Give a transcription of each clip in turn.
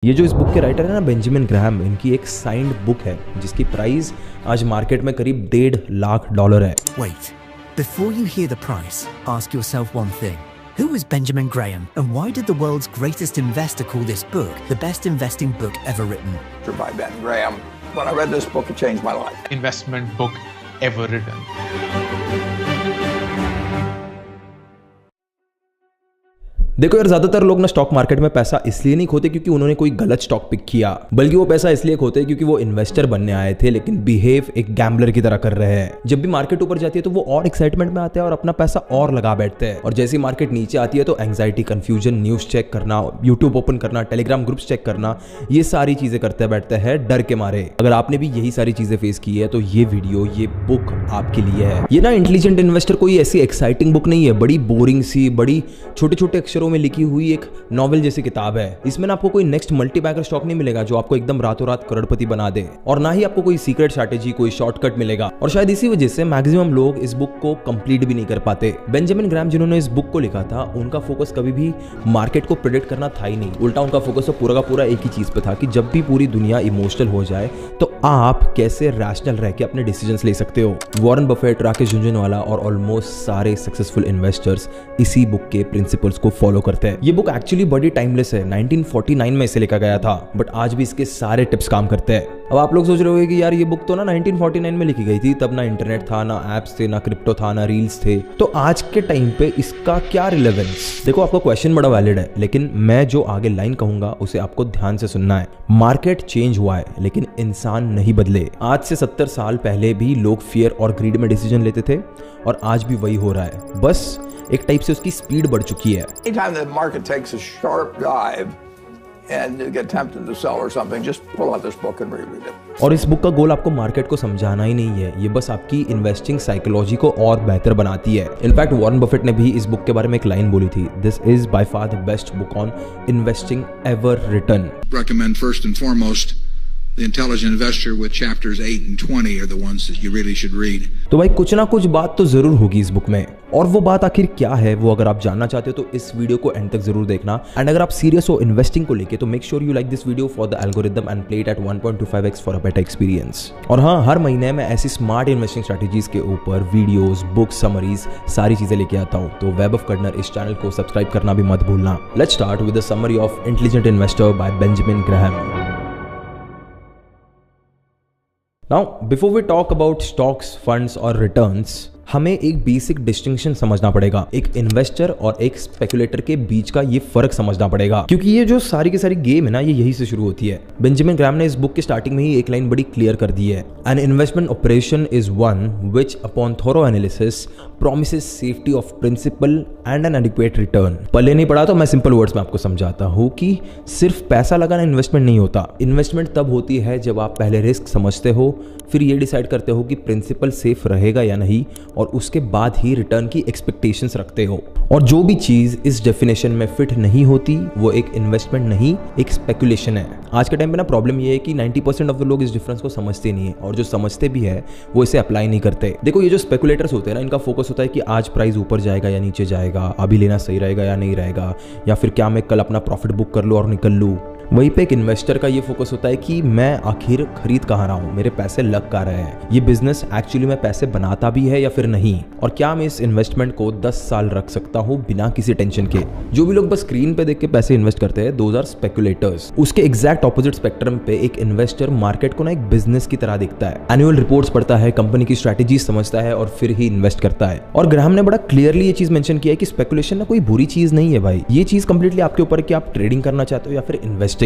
ये जो इस बुक के राइटर है ना बेंजामिन ग्राहम, इनकी एक साइंड बुक है जिसकी प्राइस आज मार्केट में करीब $1.5 लाख है। Wait, before you hear the price, ask yourself one thing. Who is Benjamin Graham and why did the world's greatest investor call this book the best investing book ever written? By Ben Graham. When I read this book, it changed my life. Investment book ever written. देखो यार, ज्यादातर लोग ना stock market में पैसा इसलिए नहीं खोते क्योंकि उन्होंने कोई गलत स्टॉक पिक किया, बल्कि वो पैसा इसलिए खोते क्योंकि वो इन्वेस्टर बनने आए थे लेकिन बिहेव एक गैम्बलर की तरह कर रहे हैं। जब भी मार्केट ऊपर जाती है तो वो और एक्साइटमेंट में आते हैं और अपना पैसा और लगा बैठते हैं, और जैसे ही मार्केट नीचे आती है तो एंग्जाइटी, कंफ्यूजन, न्यूज चेक करना, यूट्यूब ओपन करना, टेलीग्राम ग्रुप्स चेक करना, ये सारी चीजें करते बैठते हैं डर के मारे। अगर आपने भी यही सारी चीजें फेस की है तो ये वीडियो, ये बुक आपके लिए है। ये ना इंटेलिजेंट इन्वेस्टर कोई ऐसी एक्साइटिंग बुक नहीं है, बड़ी बोरिंग सी, बड़ी छोटे छोटे अक्षरों में लिखी हुई एक नॉवेल जैसी किताब है। इसमें ना आपको कोई नेक्स्ट मल्टीबैगर स्टॉक नहीं मिलेगा जो आपको एकदम रातों रात करोड़पति बना दे, और ना ही आपको कोई सीक्रेट स्ट्रैटेजी, कोई शॉर्टकट मिलेगा, और शायद इसी वजह से मैक्सिमम लोग इस बुक को कंप्लीट भी नहीं कर पाते। बेंजामिन ग्राहम जिन्होंने इस बुक को लिखा था, उनका फोकस कभी भी मार्केट को प्रेडिक्ट करना था ही नहीं। उल्टा उनका फोकस तो पूरा का पूरा एक ही चीज पे था कि जब भी पूरी दुनिया इमोशनल हो जाए तो आप कैसे रैशनल रह के अपने डिसीजंस ले सकते हो। वॉरेन बफेट, राकेश झुनझुनवाला और ऑलमोस्ट सारे सक्सेसफुल इन्वेस्टर्स इसी बुक के प्रिंसिपल्स को फॉलो करते हैं। ये बुक एक्चुअली बड़ी टाइमलेस है, 1949 में इसे लिखा गया था, बट आज भी इसके सारे टिप्स काम करते हैं। अब आप लोग सोच रहे होंगे कि यार ये बुक तो ना 1949 में लिखी गई थी, तब ना इंटरनेट था, ना एप्स थे, ना क्रिप्टो था, ना रील्स थे, तो आज के टाइम पे इसका क्या रिलेवेंस। देखो, आपका क्वेश्चन बड़ा वैलिड है, लेकिन मैं जो आगे लाइन कहूंगा उसे आपको ध्यान से सुनना है। मार्केट चेंज हुआ है लेकिन इंसान नहीं बदले। आज से 70 साल पहले भी लोग फियर और ग्रीड में डिसीजन लेते थे और आज भी वही हो रहा है, बस एक टाइप से उसकी स्पीड बढ़ चुकी है। Anytime the market takes a sharp dive and you get tempted to sell or something, just pull out this book and reread it. और इस बुक का गोल आपको मार्केट को समझाना ही नहीं है, ये बस आपकी इन्वेस्टिंग साइकोलॉजी को और बेहतर बनाती है। इनफैक्ट वॉरेन बफेट ने भी इस बुक के बारे में एक लाइन बोली थी, this is by far the best book on investing ever written. Recommend first and foremost The Intelligent Investor with chapters 8 and 20 are the ones that you really should read. तो भाई कुछ ना कुछ बात तो जरूर होगी इस बुक में, और वो बात आखिर क्या है वो अगर आप जानना चाहते हो तो इस वीडियो को एंड तक जरूर देखना। एंड अगर आप सीरियस हो इन्वेस्टिंग को लेके तो make sure you like this video for the algorithm and play it at 1.25x for a better experience. और हाँ, हर महीने मैं ऐसी स्मार्ट इन्वेस्टिंग स्ट्रैटेजीज के ऊपर वीडियोस, बुक समरीज, सारी चीजें लेके आता हूँ, तो वेब ऑफ कर्नर इस चैनल को सब्सक्राइब करना भी मत भूलना। Let's start with the summary of intelligent investor bye Benjamin Graham. Now, before we talk about stocks, funds or returns, हमें एक बेसिक डिस्टिंक्शन समझना पड़ेगा। एक इन्वेस्टर और एक स्पेकुलेटर के बीच का ये फर्क समझना पड़ेगा, क्योंकि ये जो सारी की सारी गेम है ना, ये यही से शुरू होती है। बेंजामिन ग्राहम ने इस बुक के स्टार्टिंग में ही एक लाइन बड़ी क्लियर कर दी है, an investment operation is one which upon thorough analysis promises safety of principal and an adequate return. पहले नहीं पढ़ा तो मैं सिंपल वर्ड्स में आपको समझाता हूँ कि सिर्फ पैसा लगाना इन्वेस्टमेंट नहीं होता। इन्वेस्टमेंट तब होती है जब आप पहले रिस्क समझते हो, फिर ये डिसाइड करते हो कि प्रिंसिपल सेफ रहेगा या नहीं, और उसके बाद ही रिटर्न की एक्सपेक्टेशंस रखते हो। और जो भी चीज इस डेफिनेशन में फिट नहीं होती वो एक इन्वेस्टमेंट नहीं, एक स्पेकुलेशन है। आज के टाइम पे ना प्रॉब्लम ये है कि 90% ऑफ द लोग इस डिफरेंस को समझते नहीं है, और जो समझते भी है वो इसे अप्लाई नहीं करते। देखो, ये जो स्पेकुलेटर्स होते हैं ना, इनका फोकस होता है कि आज प्राइस ऊपर जाएगा या नीचे जाएगा, अभी लेना सही रहेगा या नहीं रहेगा, या फिर क्या मैं कल अपना प्रॉफिट बुक कर लूँ और निकल लूँ। वहीं पे एक इन्वेस्टर का ये फोकस होता है कि मैं आखिर खरीद कहाँ रहा हूँ, मेरे पैसे लग कहाँ रहे हैं, ये बिजनेस एक्चुअली में पैसे बनाता भी है या फिर नहीं, और क्या मैं इस इन्वेस्टमेंट को 10 साल रख सकता हूँ बिना किसी टेंशन के। जो भी लोग बस स्क्रीन पे देख के पैसे इन्वेस्ट करते हैं, दोज आर स्पेकुलेटर्स। उसके एग्जैक्ट ऑपोजिट स्पेक्ट्रम पे एक इन्वेस्टर मार्केट को ना एक बिजनेस की तरह देखता है, एनुअल रिपोर्ट्स पढ़ता है, कंपनी की स्ट्रैटेजी समझता है और फिर ही इन्वेस्ट करता है। और ग्राहम ने बड़ा क्लियरली ये चीज मेंशन किया है कि स्पेकुलेशन ना कोई बुरी चीज नहीं है भाई, ये चीज कंप्लीटली आपके ऊपर कि आप ट्रेडिंग करना चाहते हो या फिर इन्वेस्टिंग,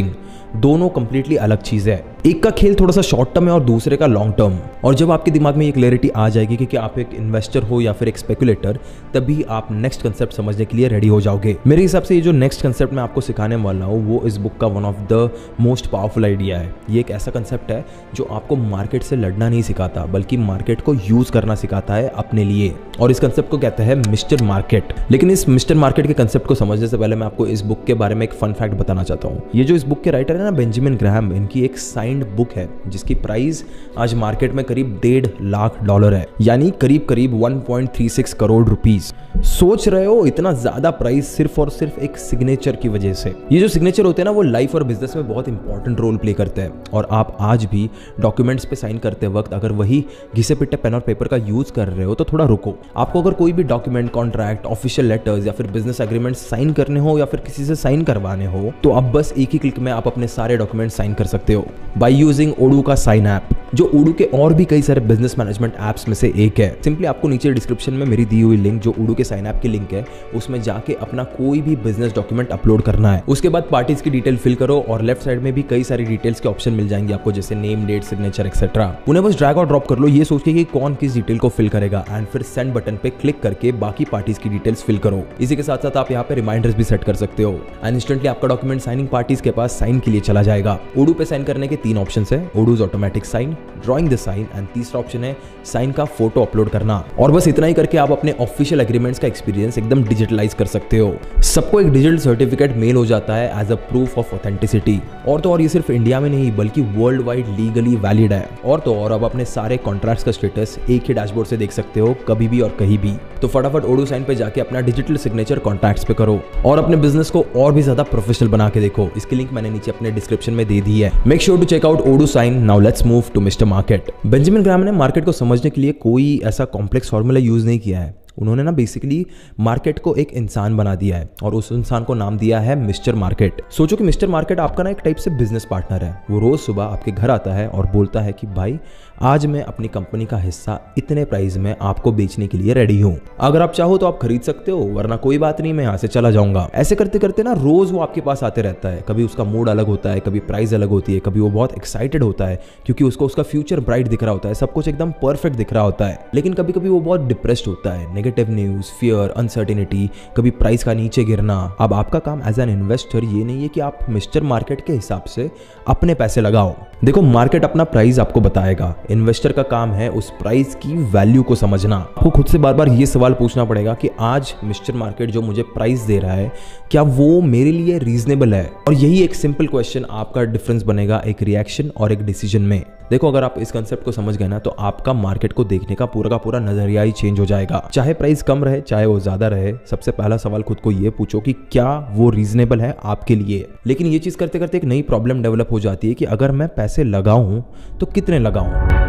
दोनों कंप्लीटली अलग चीज है। एक का खेल थोड़ा सा शॉर्ट टर्म है और दूसरे का लॉन्ग टर्म। और जब आपके दिमाग में ये क्लैरिटी आ जाएगी कि आप एक इन्वेस्टर हो या फिर एक स्पेकुलेटर, तभी आप नेक्स्ट कंसेप्ट समझने के लिए रेडी हो जाओगे। मेरे हिसाब से ये जो नेक्स्ट कंसेप्ट मैं आपको सिखाने वाला हूँ वो इस बुक का one of the most powerful idea है। ये एक ऐसा कंसेप्ट है जो आपको मार्केट से लड़ना नहीं सिखाता, बल्कि मार्केट को यूज करना सिखाता है अपने लिए, और इस कंसेप्ट को कहते हैं मिस्टर मार्केट। लेकिन इस मिस्टर मार्केट के कंसेप्ट को समझने से पहले मैं आपको इस बुक के बारे में एक फन फैक्ट बताना चाहता हूँ। ये जो इस इस बुक के राइटर है ना बेंजामिन ग्राहम, इनकी एक साइंड बुक है जिसकी प्राइस आज मार्केट में करीब $1.5 लाख है, यानी करीब 1.36 करोड़ रुपीस। सोच रहे हो इतना ज्यादा प्राइस सिर्फ और सिर्फ एक सिग्नेचर की वजह से। ये जो सिग्नेचर होते हैं ना वो लाइफ और बिजनेस में बहुत इंपॉर्टेंट रोल प्ले करते हैं, और आप आज भी डॉक्यूमेंट्स पे साइन करते वक्त अगर वही घिसे पिटे पेन और पेपर का यूज कर रहे हो तो थोड़ा रुको। आपको अगर कोई भी डॉक्यूमेंट, कॉन्ट्रैक्ट, ऑफिशियल लेटर्स या फिर बिजनेस एग्रीमेंट साइन करने हो या फिर किसी से साइन करवाने हो तो अब बस एक ही क्लिक में आप अपने सारे डॉक्यूमेंट साइन कर सकते हो बाय यूजिंग ओडू का साइन ऐप, जो ओडू के और भी कई सारे बिजनेस मैनेजमेंट एप्स में से एक है। सिंपली आपको नीचे डिस्क्रिप्शन में मेरी दी हुई लिंक जो ओडू के साइन ऐप की लिंक है उसमें जाके अपना कोई भी बिजनेस डॉक्यूमेंट अपलोड करना है। उसके बाद पार्टीज की डिटेल फिल करो और लेफ्ट साइड में भी कई सारी डिटेल्स के ऑप्शन मिल जाएंगे आपको, जैसे नेम, डेट, सिग्नेचर एक्सेट्रा। उन्हें बस ड्रैग और ड्रॉप कर लो ये सोच के कि कौन किस डिटेल को फिल करेगा, एंड फिर सेंड बटन पे क्लिक करके बाकी पार्टीज की डिटेल्स फिल करो। इसी के साथ साथ आप यहाँ पे रिमाइंडर्स भी सेट कर सकते हो एंड इंस्टेंटली आपका डॉक्यूमेंट साइनिंग पार्टीज के पास साइन के लिए चला जाएगा। ओडू पे साइन करने के 3 ऑप्शन है, Odoo's automatic sign, drawing the sign and तीसरा ऑप्शन है साइन का फोटो अपलोड करना। और बस इतना ही करके आप अपने ऑफिशियल एग्रीमेंट्स का एक्सपीरियंस एकदम डिजिटलाइज कर सकते हो। सबको एक डिजिटल सर्टिफिकेट मेल हो जाता है as a proof of authenticity. और तो और ये सिर्फ इंडिया में नहीं बल्कि वर्ल्ड वाइड लीगली वैलिड है। और तो और अब अपने सारे कॉन्ट्रैक्ट्स का स्टेटस एक ही डैशबोर्ड से देख सकते हो कभी भी और कहीं भी। तो फटाफट ओडू साइन पे जाके अपना डिजिटल सिग्नेचर कॉन्ट्रैक्ट्स पे करो और अपने बिजनेस को और भी ज्यादा प्रोफेशनल बना के देखो। इसकी लिंक मैंने नीचे अपने डिस्क्रिप्शन में दे दी है। Make sure to check out Odoo sign. Now let's move to mister market. Benjamin Graham ने मार्केट को समझने के लिए कोई ऐसा कॉम्प्लेक्स फॉर्मूला यूज नहीं किया है। उन्होंने ना बेसिकली मार्केट को एक इंसान बना दिया है और उस इंसान को नाम दिया है मिस्टर मार्केट। सोचो कि मिस्टर मार्केट आपका ना एक टाइप से बिजनेस पार्टनर है। वो रोज सुबह आपके घर आता है और बोलता है कि भाई आज मैं अपनी कंपनी का हिस्सा इतने प्राइस में आपको बेचने के लिए रेडी हूं। अगर आप चाहो तो आप खरीद सकते हो, वरना कोई बात नहीं, मैं यहां से चला जाऊंगा। ऐसे करते करते ना रोज वो आपके पास आते रहता है। कभी उसका मूड अलग होता है, कभी प्राइस अलग होती है, कभी वो बहुत एक्साइटेड होता है क्योंकि उसको उसका फ्यूचर ब्राइट दिख रहा होता है, सब कुछ एकदम परफेक्ट दिख रहा होता है। लेकिन कभी कभी वो बहुत डिप्रेस्ड होता है, नेगेटिव न्यूज, फियर, अनसर्टेनिटी, कभी प्राइस का नीचे गिरना। अब आपका काम एज एन इन्वेस्टर ये नहीं है कि आप मिस्टर मार्केट के हिसाब से अपने पैसे लगाओ। देखो मार्केट अपना प्राइस आपको बताएगा, इन्वेस्टर का काम है उस प्राइस की वैल्यू को समझना। आपको खुद से बार बार ये सवाल पूछना पड़ेगा कि आज मिस्टर मार्केट जो मुझे प्राइस दे रहा है क्या वो मेरे लिए रीजनेबल है। और यही एक सिंपल क्वेश्चन आपका डिफरेंस बनेगा एक रिएक्शन और एक डिसीजन में। देखो अगर आप इस कंसेप्ट को समझ गए ना तो आपका मार्केट को देखने का पूरा नजरिया ही चेंज हो जाएगा। चाहे प्राइस कम रहे चाहे वो ज्यादा रहे, सबसे पहला सवाल खुद को ये पूछो कि क्या वो रीजनेबल है आपके लिए। लेकिन ये चीज करते करते एक नई प्रॉब्लम डेवलप हो जाती है कि अगर मैं पैसे लगाऊं तो कितने लगाऊं।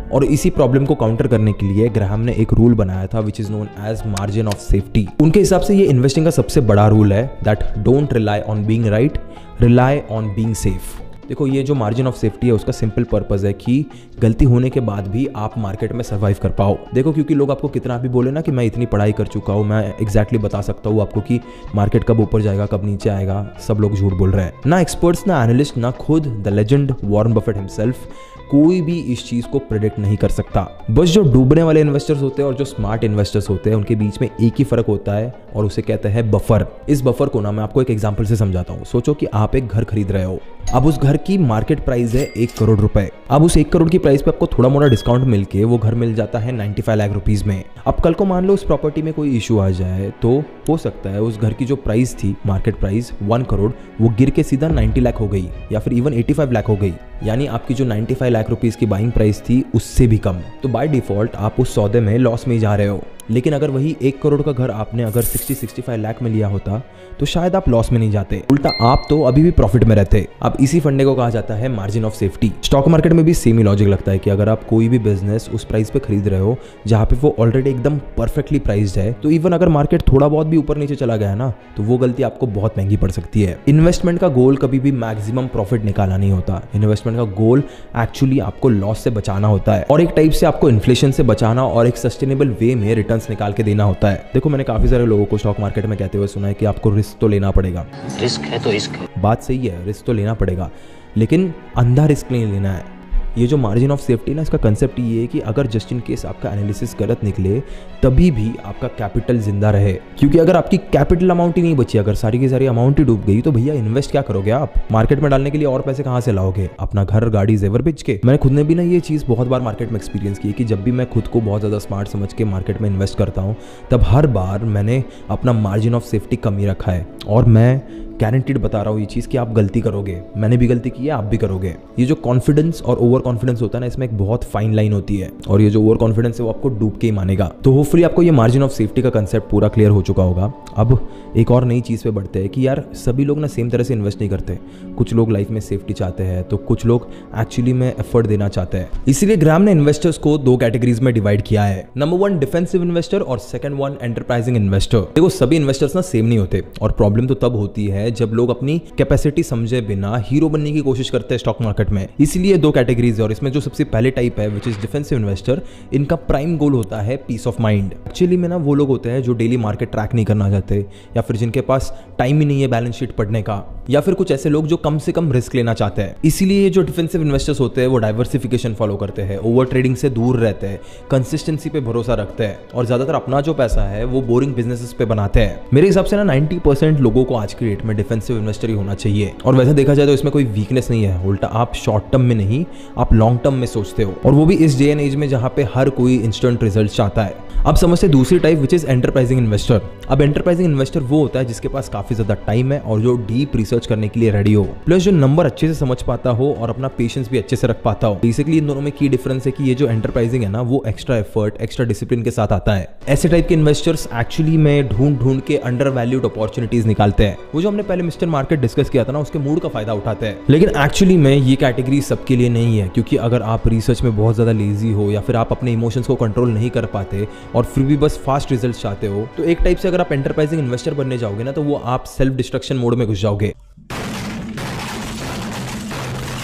और इसी प्रॉब्लम को काउंटर करने के लिए ग्राहम ने एक रूल बनाया था which is known as margin of safety. उनके हिसाब से ये इन्वेस्टिंग का सबसे बड़ा रूल है that don't rely on being right, rely on being safe. देखो ये जो मार्जिन ऑफ सेफ्टी है उसका सिंपल पर्पस है कि गलती होने के बाद भी आप मार्केट में सर्वाइव कर पाओ। देखो क्योंकि लोग आपको कितना भी बोले ना कि मैं इतनी पढ़ाई कर चुका हूँ, मैं एग्जैक्टली बता सकता हूँ आपको कि मार्केट कब ऊपर जाएगा कब नीचे आएगा, सब लोग झूठ बोल रहे हैं। ना एक्सपर्ट्स, ना एनालिस्ट, ना खुद the legend Warren Buffett himself कोई भी इस चीज को प्रेडिक्ट नहीं कर सकता। बस जो डूबने वाले इन्वेस्टर्स होते हैं और जो स्मार्ट इन्वेस्टर्स होते हैं उनके बीच में एक ही फर्क होता है और उसे कहते हैं बफर। इस बफर को ना मैं आपको एक एग्जांपल से समझाता हूँ। सोचो कि आप एक घर खरीद रहे हो, अब उस घर की मार्केट प्राइस है 1 करोड़ रुपए। अब उस 1 करोड़ की प्राइस पे आपको थोड़ा मोड़ा डिस्काउंट मिलके वो घर मिल जाता है 95 लाख रुपीज में। अब कल को मान लो उस प्रॉपर्टी में कोई इशू आ जाए तो हो सकता है उस घर की जो प्राइस थी मार्केट प्राइस 1 करोड़ वो गिर के सीधा 90 लाख हो गई या फिर इवन 85 लाख हो गई, यानी आपकी जो 95 लाख रुपीस की बाइंग प्राइस थी उससे भी कम। तो बाय डिफॉल्ट आप उस सौदे में लॉस में ही जा रहे हो। लेकिन अगर वही 1 करोड़ का घर आपने अगर 60-65 लाख में लिया होता तो शायद आप लॉस में नहीं जाते, उल्टा आप तो अभी भी प्रॉफिट में रहते। अब इसी फंडे को कहा जाता है margin of safety. Stock market में भी सेम ही लॉजिक लगता है कि अगर आप कोई भी बिजनेस उस प्राइस पे खरीद रहे हो जहां पे वो ऑलरेडी एकदम परफेक्टली प्राइस्ड है, तो इवन अगर मार्केट थोड़ा बहुत भी ऊपर नीचे चला गया ना तो वो गलती आपको बहुत महंगी पड़ सकती है। इन्वेस्टमेंट का गोल कभी भी मैक्सिमम प्रॉफिट निकालना नहीं होता। इन्वेस्टमेंट का गोल एक्चुअली आपको लॉस से बचाना होता है और एक टाइप से आपको इन्फ्लेशन से बचाना और एक सस्टेनेबल वे में रिटर्न्स निकाल के देना होता है। देखो मैंने काफी सारे लोगों को स्टॉक मार्केट में कहते हुए सुना है कि आपको रिस्क तो लेना पड़ेगा। रिस्क है तो रिस्क है, बात सही है, रिस्क तो लेना पड़ेगा, लेकिन अंधा रिस्क नहीं लेना है। ये जो मार्जिन ऑफ सेफ्टी ना इसका कंसेप्ट ये है कि अगर जस्ट इन केस आपका एनालिसिस गलत निकले तभी भी आपका कैपिटल जिंदा रहे। क्योंकि अगर आपकी कैपिटल अमाउंट ही नहीं बची, अगर सारी की सारी अमाउंट ही डूब गई तो भैया इन्वेस्ट क्या करोगे आप? मार्केट में डालने के लिए और पैसे कहां से लाओगे? अपना घर, गाड़ी, जेवर बेच के? मैंने खुद ने भी ना ये चीज बहुत बार मार्केट में एक्सपीरियंस की है कि जब भी मैं खुद को बहुत ज्यादा स्मार्ट समझ के मार्केट में इन्वेस्ट करता हूँ तब हर बार मैंने अपना मार्जिन ऑफ सेफ्टी कम ही रखा है और मैं गारंटीड बता रहा हूँ ये चीज़ कि आप गलती करोगे, मैंने भी गलती की है, आप भी करोगे। ये जो कॉन्फिडेंस और ओवर कॉन्फिडेंस होता है ना, इसमें एक बहुत फाइन लाइन होती है, और ये जो ओवर कॉन्फिडेंस है वो आपको डूब के ही मानेगा। तो होपफुली आपको ये मार्जिन ऑफ सेफ्टी का कंसेप्ट पूरा क्लियर हो चुका होगा। अब एक और नई चीज़ पे बढ़ते हैं कि यार सभी लोग ना सेम तरह से इन्वेस्ट नहीं करते। कुछ लोग लाइफ में सेफ्टी चाहते हैं, तो कुछ लोग एक्चुअली में एफर्ट देना चाहते हैं। इसीलिए ग्राम ने इन्वेस्टर्स को 2 कैटेगरीज में डिवाइड किया है। नंबर 1 डिफेंसिव इन्वेस्टर और सेकंड 1 एंटरप्राइजिंग इन्वेस्टर। देखो सभी इन्वेस्टर्स ना सेम नहीं होते, और प्रॉब्लम तो तब होती है जब लोग अपनी कैपेसिटी समझे बिना हीरो बनने की कोशिश करते हैं स्टॉक मार्केट में। इसीलिए 2 कैटेगरीज है, और इसमें जो सबसे पहले टाइप है विच इज डिफेंसिव इन्वेस्टर, इनका प्राइम गोल होता है पीस ऑफ माइंड। एक्चुअली में ना वो लोग होते हैं जो डेली मार्केट ट्रैक नहीं करना चाहते, या फिर जिनके पास टाइम ही नहीं है बैलेंस शीट पढ़ने का, या फिर कुछ ऐसे लोग जो कम से कम रिस्क लेना चाहते हैं। इसीलिए ये जो डिफेंसिव इन्वेस्टर्स होते हैं वो डाइवर्सिफिकेशन फॉलो करते हैं, ओवर ट्रेडिंग से दूर रहते हैं, कंसिस्टेंसी पे भरोसा रखते हैं, और ज्यादातर अपना जो पैसा है वो बोरिंग बिजनेसेस पे बनाते हैं। मेरे हिसाब से ना 90% लोगों को आज की डेट में डिफेंसिव इन्वेस्टर ही होना चाहिए। और वैसे देखा जाए तो इसमें कोई वीकनेस नहीं है, उल्टा आप शॉर्ट टर्म में नहीं, आप लॉन्ग टर्म में सोचते हो, और वो भी इस डे एंड एज में जहां पे हर कोई इंस्टेंट रिजल्ट चाहता है। अब समझते दूसरी type which is enterprising investor. अब एंटरप्राइजिंग इन्वेस्टर वो होता है जिसके पास काफी ज्यादा टाइम है और जो डीप रिसर्च करने के लिए रेडी हो, प्लस जो नंबर अच्छे से समझ पाता हो और अपना पेशेंस भी अच्छे से रख पाता हो। बेसिकली इन दोनों में की डिफरेंस है कि ये जो एंटरप्राइजिंग है ना वो एक्स्ट्रा एफर्ट, एक्स्ट्रा डिसिप्लिन के साथ आता है। ऐसे टाइप के इन्वेस्टर्स एक्चुअली में ढूंढ के अंडर वैल्यूड अपॉर्चुनिटीज निकालते हैं। वो जो हमने पहले मिस्टर मार्केट डिस्कस किया था ना, उसके मूड का फायदा उठाते हैं। लेकिन एक्चुअली में ये कैटेगरी सबके लिए नहीं है, क्योंकि अगर आप रिसर्च में बहुत ज्यादा लेजी हो, या फिर आप अपने इमोशंस को कंट्रोल नहीं कर पाते और फिर भी बस फास्ट रिजल्ट चाहते हो, तो एक टाइप से अगर आप एंटरप्राइजिंग इन्वेस्टर बनने जाओगे ना, तो वो आप सेल्फ डिस्ट्रक्शन मोड में घुस जाओगे।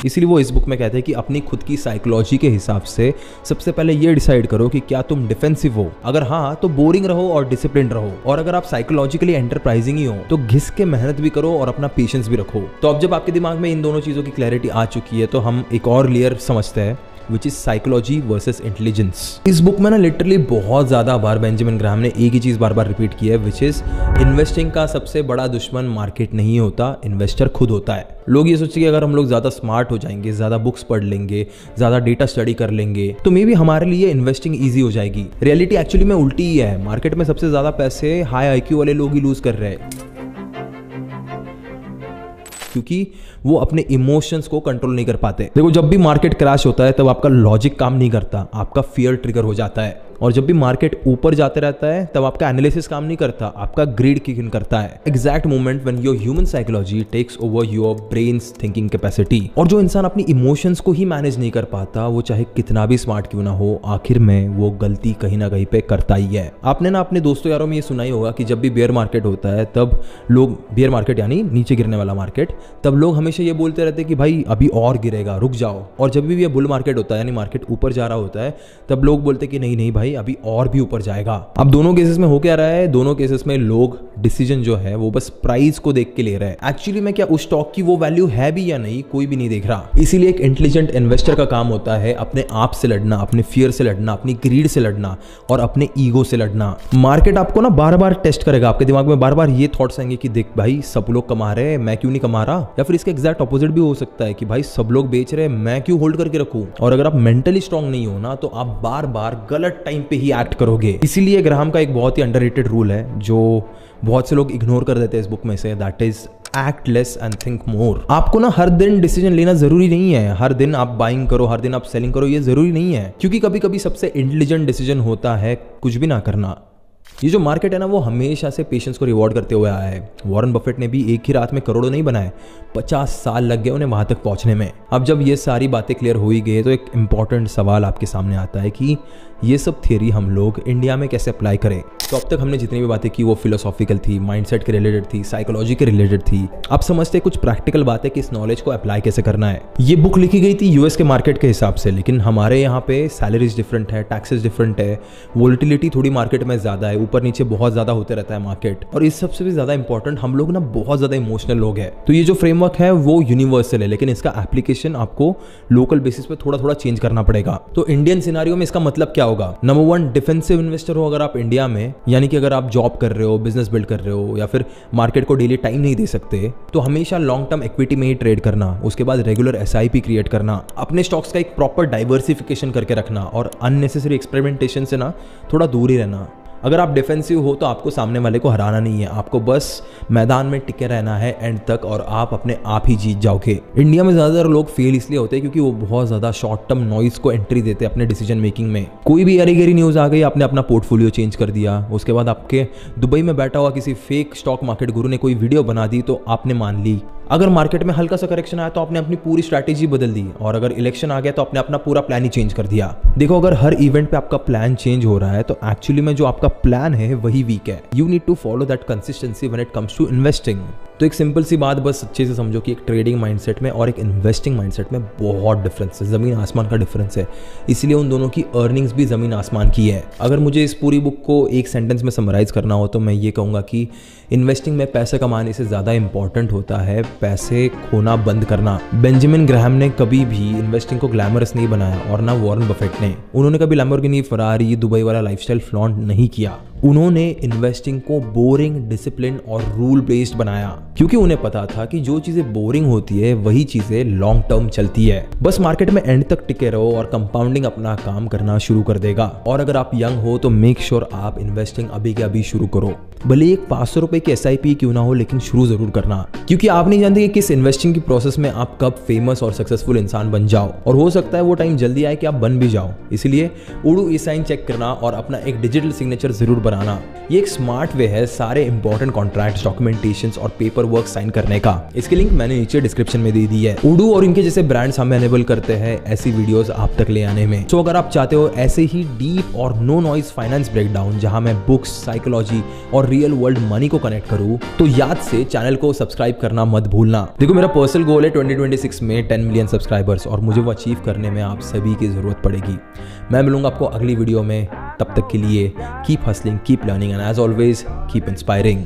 इसीलिए वो इस बुक में कहते हैं कि अपनी खुद की साइकोलॉजी के हिसाब से सबसे पहले ये डिसाइड करो कि क्या तुम डिफेंसिव हो। अगर हाँ तो बोरिंग रहो और डिसिप्लिन रहो, और अगर आप साइकोलॉजिकली एंटरप्राइजिंग ही हो तो घिस के मेहनत भी करो और अपना पेशेंस भी रखो। तो अब जब आपके दिमाग में इन दोनों चीजों की क्लैरिटी आ चुकी है, तो हम एक और लेयर समझते हैं which is psychology versus intelligence. इस बुक में ना लिटरली बहुत ज्यादा बार बेंजामिन ग्राहम ने एक ही चीज बार बार रिपीट की है, विच इज इन्वेस्टिंग का सबसे बड़ा दुश्मन मार्केट नहीं होता, इन्वेस्टर खुद होता है। लोग ये सोचते हैं कि अगर हम लोग ज्यादा स्मार्ट हो जाएंगे, ज्यादा बुक्स पढ़ लेंगे, ज्यादा डेटा स्टडी कर लेंगे, तो मे बी हमारे लिए इन्वेस्टिंग ईजी हो जाएगी। रियलिटी एक्चुअली में उल्टी ही है। मार्केट में सबसे ज्यादा पैसे हाई आईक्यू वाले लोग ही लूज कर रहे हैं, क्योंकि वो अपने इमोशंस को कंट्रोल नहीं कर पाते। देखो जब भी मार्केट क्रैश होता है तब आपका लॉजिक काम नहीं करता, आपका फियर ट्रिगर हो जाता है, और जब भी मार्केट ऊपर जाते रहता है तब आपका एनालिसिस काम नहीं करता, आपका ग्रीड किक इन करता है। Exact moment when your human psychology takes over your brains thinking capacity. और जो इंसान अपनी इमोशंस को ही मैनेज नहीं कर पाता, वो चाहे कितना भी स्मार्ट क्यों ना हो, आखिर में वो गलती कहीं ना कहीं पे करता ही है। आपने ना अपने दोस्तों यारों में ये सुना ही होगा कि जब भी बेयर मार्केट होता है तब लोग, बेयर मार्केट यानी नीचे गिरने वाला मार्केट, तब लोग हमेशा ये बोलते रहते हैं कि भाई अभी और गिरेगा, रुक जाओ। और जब भी ये बुल मार्केट होता है यानी मार्केट ऊपर जा रहा होता है, तब लोग बोलते हैं कि नहीं नहीं भाई अभी और भी ऊपर जाएगा। अब दोनों केसेस में हो क्या रहा है, दोनों केसेस में लोग डिसीजन जो है वो बस प्राइस को देख के ले रहे हैं। एक्चुअली में क्या उस स्टॉक की वो वैल्यू है भी या नहीं, कोई भी नहीं देख रहा। इसीलिए एक इंटेलिजेंट इन्वेस्टर का काम होता है अपने आप से लड़ना, अपने फियर से लड़ना, अपनी ग्रीड से लड़ना और अपने ईगो से लड़ना। मार्केट आपको ना बार बार टेस्ट करेगा, आपके दिमाग में बार बार ये थॉट्स आएंगे कि देख भाई सब लोग कमा रहे हैं, मैं क्यों नहीं कमा रहा। या फिर इसके एग्जैक्ट ऑपोजिट भी हो सकता है कि भाई सब लोग बेच रहे हैं, मैं क्यों होल्ड करके रखूं। और अगर आप मेंटली स्ट्रांग नहीं हो ना, तो आप बार बार गलत टाइम पे ही एक्ट करोगे। इसीलिए ग्राहम का एक बहुत ही अंडररेटेड रूल है जो बहुत से लोग इग्नोर कर देते हैं इस बुक में से, that is act less and think more. आपको ना हर दिन डिसीजन लेना जरूरी नहीं है, हर दिन आप बाइंग करो, हर दिन आप सेलिंग करो, ये जरूरी नहीं है। क्योंकि कभी कभी सबसे इंटेलिजेंट डिसीजन होता है कुछ भी ना करना। ये जो मार्केट है ना वो हमेशा से पेशेंस को रिवॉर्ड करते हुए आया है। वॉरेन बफेट ने भी एक ही रात में करोड़ों नहीं बनाए, 50 साल लग गए उन्हें वहां तक पहुंचने में। अब जब ये सारी बातें क्लियर हो ही गई तो एक इंपॉर्टेंट सवाल आपके सामने आता है कि ये सब थियरी हम लोग इंडिया में कैसे अप्लाई करें। तो अब तक हमने जितनी भी बातें की वो फिलोसॉफिकल थी, माइंडसेट के रिलेटेड थी, साइकोलॉजी के रिलेटेड थी। अब समझते कुछ प्रैक्टिकल बातें कि इस नॉलेज को अप्लाई कैसे करना है। ये बुक लिखी गई थी यूएस के मार्केट के हिसाब से, लेकिन हमारे यहाँ पे सैलरीज डिफरेंट है, टैक्सेस डिफरेंट है, वोलेटिलिटी थोड़ी मार्केट में ज्यादा है, ऊपर नीचे बहुत ज्यादा होते रहता है मार्केट। और इस सबसे भी ज्यादा इंपॉर्टेंट, हम लोग ना बहुत ज्यादा इमोशनल लोग हैं। तो ये जो फ्रेमवर्क है वो यूनिवर्सल है, लेकिन इसका एप्लीकेशन आपको लोकल बेसिस पे थोड़ा थोड़ा चेंज करना पड़ेगा। तो इंडियन सिनारियो में इसका मतलब क्या होगा? नंबर 1, डिफेंसिव इन्वेस्टर हो अगर आप इंडिया में, यानी कि अगर आप जॉब कर रहे हो, बिजनेस बिल्ड कर रहे हो, या फिर मार्केट को डेली टाइम नहीं दे सकते, तो हमेशा लॉन्ग टर्म इक्विटी में ही ट्रेड करना, उसके बाद रेगुलर एसआईपी क्रिएट करना, अपने स्टॉक्स का एक प्रॉपर डाइवर्सिफिकेशन करके रखना और अननेसेसरी एक्सपेरिमेंटेशन से ना थोड़ा दूर ही रहना। अगर आप डिफेंसिव हो तो आपको सामने वाले को हराना नहीं है, आपको बस मैदान में टिके रहना है एंड तक और आप अपने आप ही जीत जाओगे। इंडिया में ज़्यादातर लोग फेल इसलिए होते हैं क्योंकि वो बहुत ज़्यादा शॉर्ट टर्म नॉइज को एंट्री देते हैं अपने डिसीजन मेकिंग में। कोई भी अरी गरी न्यूज़ आ गई, आपने अपना पोर्टफोलियो चेंज कर दिया, उसके बाद आपके दुबई में बैठा हुआ किसी फेक स्टॉक मार्केट गुरु ने कोई वीडियो बना दी तो आपने मान ली। अगर मार्केट में हल्का सा करेक्शन आया तो आपने अपनी पूरी स्ट्रैटेजी बदल दी, और अगर इलेक्शन आ गया तो आपने अपना पूरा प्लान ही चेंज कर दिया। देखो, अगर हर इवेंट पे आपका प्लान चेंज हो रहा है तो एक्चुअली में जो आपका प्लान है वही वीक है। You need to follow that consistency when it comes to investing. तो एक सिंपल सी बात बस अच्छे से समझो कि एक ट्रेडिंग माइंडसेट में और एक इन्वेस्टिंग माइंडसेट में बहुत डिफरेंस है, ज़मीन आसमान का डिफरेंस है। इसलिए उन दोनों की अर्निंग्स भी ज़मीन आसमान की है। अगर मुझे इस पूरी बुक को एक सेंटेंस में समराइज़ करना हो तो मैं ये कहूँगा कि इन्वेस्टिंग में पैसे कमाने से ज़्यादा इंपॉर्टेंट होता है पैसे खोना बंद करना। बेंजामिन ग्राहम ने कभी भी इन्वेस्टिंग को ग्लैमरस नहीं बनाया, और ना वॉरेन बफेट ने। उन्होंने कभी लैम्बोर्गिनी, फरारी, दुबई वाला लाइफस्टाइल फ्लॉन्ट नहीं किया। उन्होंने इन्वेस्टिंग को बोरिंग, डिसिप्लिन और रूल बेस्ड बनाया, क्योंकि उन्हें पता था कि जो चीजें बोरिंग होती है वही चीजें लॉन्ग टर्म चलती है। बस मार्केट में एंड तक टिके रहो और कंपाउंडिंग अपना काम करना शुरू कर देगा। और अगर आप यंग हो तो मेक श्योर आप इन्वेस्टिंग अभी के अभी शुरू करो। भले एक 500 रुपए की SIP क्यों ना हो, लेकिन शुरू जरूर करना, क्योंकि आप नहीं जानते कि किस इन्वेस्टिंग की प्रोसेस में आप कब फेमस और सक्सेसफुल इंसान बन जाओ, और हो सकता है वो टाइम जल्दी आए कि आप बन भी जाओ। इसलिए उडू ई-साइन चेक करना और अपना एक डिजिटल सिग्नेचर जरूर बनाना। ये एक स्मार्ट वे है सारे इंपॉर्टेंट कॉन्ट्रैक्ट्स, डॉक्यूमेंटेशंस और पेपर वर्क साइन करने का। इसकी लिंक मैंने नीचे डिस्क्रिप्शन में दे दी है। उडू और इनके जैसे ब्रांड्स हमें एनेबल करते हैं ऐसी वीडियोस आप तक ले आने में। तो अगर आप चाहते हो ऐसे ही डीप और नो नॉइज फाइनेंस ब्रेकडाउन जहां मैं बुक्स, साइकोलॉजी और रियल वर्ल्ड मनी को कनेक्ट करूं, तो याद से चैनल को सब्सक्राइब करना मत भूलना। देखो, मेरा पर्सनल गोल है 2026 में 10 मिलियन सब्सक्राइबर्स, और मुझे वो अचीव करने में आप सभी की जरूरत पड़ेगी। मैं मिलूंगा आपको अगली वीडियो में, तब तक के लिए keep hustling, keep learning and as always keep inspiring.